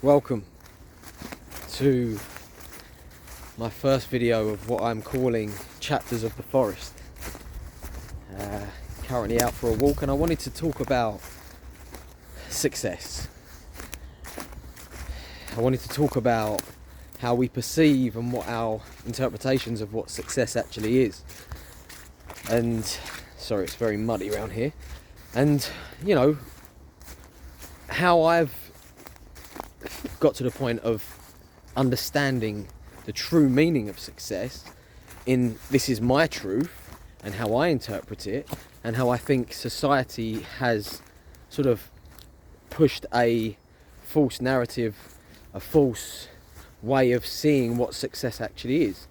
Welcome to my first video of what I'm calling Chapters of the Forest. Currently out for a walk, and I wanted to talk about success. I wanted to talk about how we perceive and what our interpretations of what success actually is. And sorry, it's very muddy around here. And how I've got to the point of understanding the true meaning of success in this is my truth and how I interpret it, and how I think society has sort of pushed a false narrative, a false way of seeing what success actually is.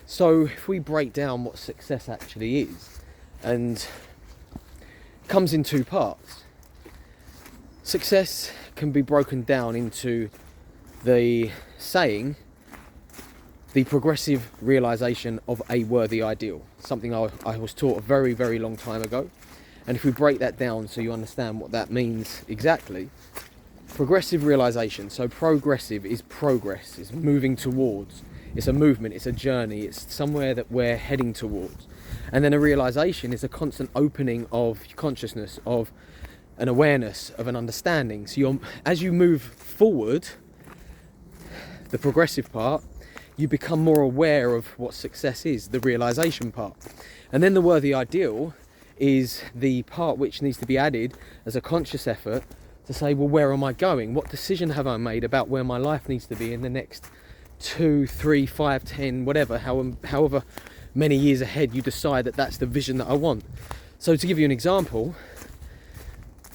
So if we break down what success actually is, and it comes in two parts. Success can be broken down into the saying, the progressive realization of a worthy ideal, something I was taught a very, very long time ago. And if we break that down so you understand what that means exactly, progressive realization, so progressive is progress, is moving towards, it's a movement, it's a journey, it's somewhere that we're heading towards. And then a realization is a constant opening of consciousness, of an awareness, of an understanding. So as you move forward, the progressive part, you become more aware of what success is, the realization part. And then the worthy ideal is the part which needs to be added as a conscious effort to say, well, where am I going? What decision have I made about where my life needs to be in the next 2, 3, 5, 10, whatever, however many years ahead you decide that that's the vision that I want. So to give you an example,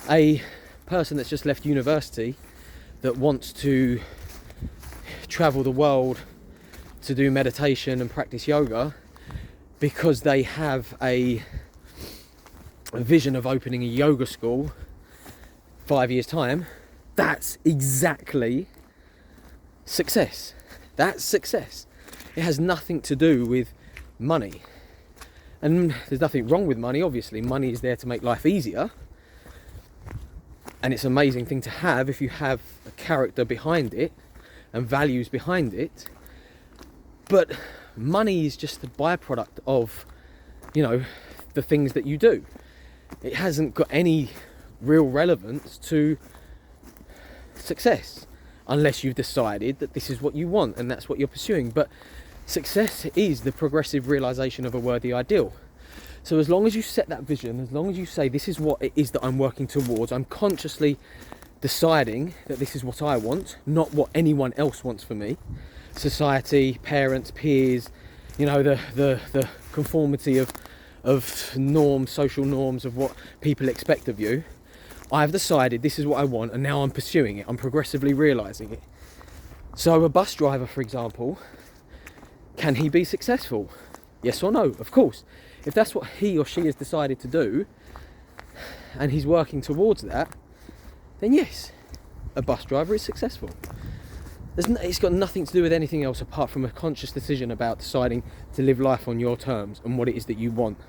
a person that's just left university that wants to travel the world to do meditation and practice yoga because they have a vision of opening a yoga school 5 years time, that's exactly success. That's success. It has nothing to do with money. And there's nothing wrong with money, obviously. Money is there to make life easier. And it's an amazing thing to have if you have a character behind it and values behind it. But money is just a byproduct of, the things that you do. It hasn't got any real relevance to success unless you've decided that this is what you want and that's what you're pursuing. But success is the progressive realization of a worthy ideal. So as long as you set that vision, as long as you say this is what it is that I'm working towards, I'm consciously deciding that this is what I want, not what anyone else wants for me. Society, parents, peers, the conformity of norms, social norms of what people expect of you. I've decided this is what I want, and now I'm pursuing it. I'm progressively realizing it. So a bus driver, for example, can he be successful? Yes or no? Of course. If that's what he or she has decided to do, and he's working towards that, then yes, a bus driver is successful. It's got nothing to do with anything else apart from a conscious decision about deciding to live life on your terms and what it is that you want.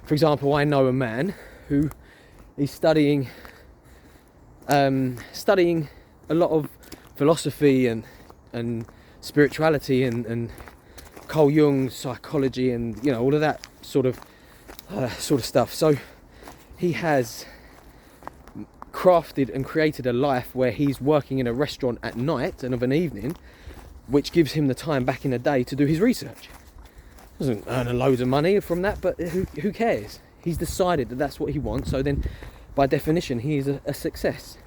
For example, I know a man who is studying a lot of philosophy and spirituality and Carl Jung's psychology and all of that sort of stuff. So he has crafted and created a life where he's working in a restaurant at night and of an evening, which gives him the time back in the day to do his research. Doesn't earn a load of money from that, but who cares? He's decided that that's what he wants, so then by definition he is a success.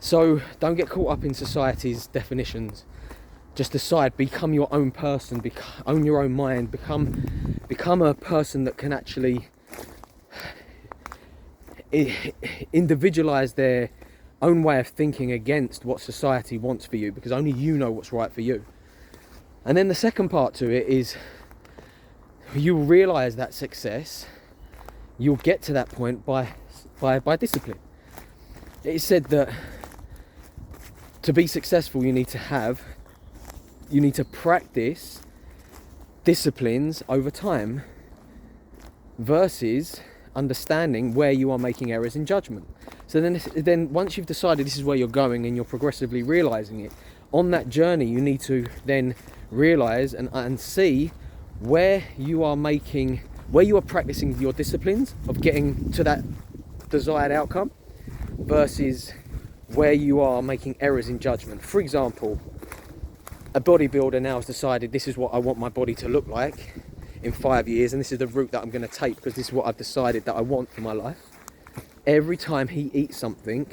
So don't get caught up in society's definitions. Just decide, become your own person, own your own mind, become a person that can actually individualize their own way of thinking against what society wants for you, because only you know what's right for you. And then the second part to it is you'll realize that success, you'll get to that point by discipline. It's said that to be successful you need to practice disciplines over time versus understanding where you are making errors in judgment. So then once you've decided this is where you're going and you're progressively realizing it, on that journey you need to then realize and see where you are practicing your disciplines of getting to that desired outcome versus where you are making errors in judgment. For example, a bodybuilder now has decided this is what I want my body to look like in 5 years, and this is the route that I'm going to take because this is what I've decided that I want for my life. Every time he eats something,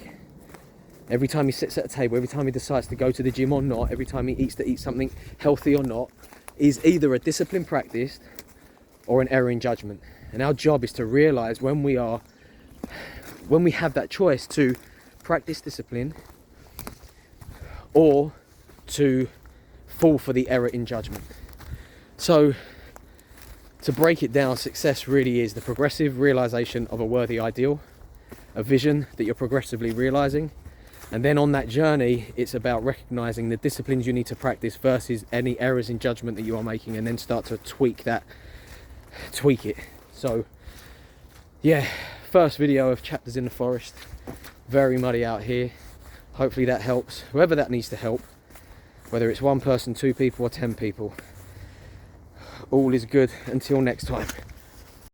every time he sits at a table, every time he decides to go to the gym or not, every time he eats to eat something healthy or not, is either a discipline practiced or an error in judgment. And our job is to realize when we have that choice to practice discipline or to fall for the error in judgment. So to break it down, success really is the progressive realization of a worthy ideal, a vision that you're progressively realizing. And then on that journey, it's about recognizing the disciplines you need to practice versus any errors in judgment that you are making, and then start to tweak it. So yeah, first video of Chapters in the Forest. Very muddy out here. Hopefully that helps whoever that needs to help, whether it's 1 person, 2 people or 10 people. All is good until next time.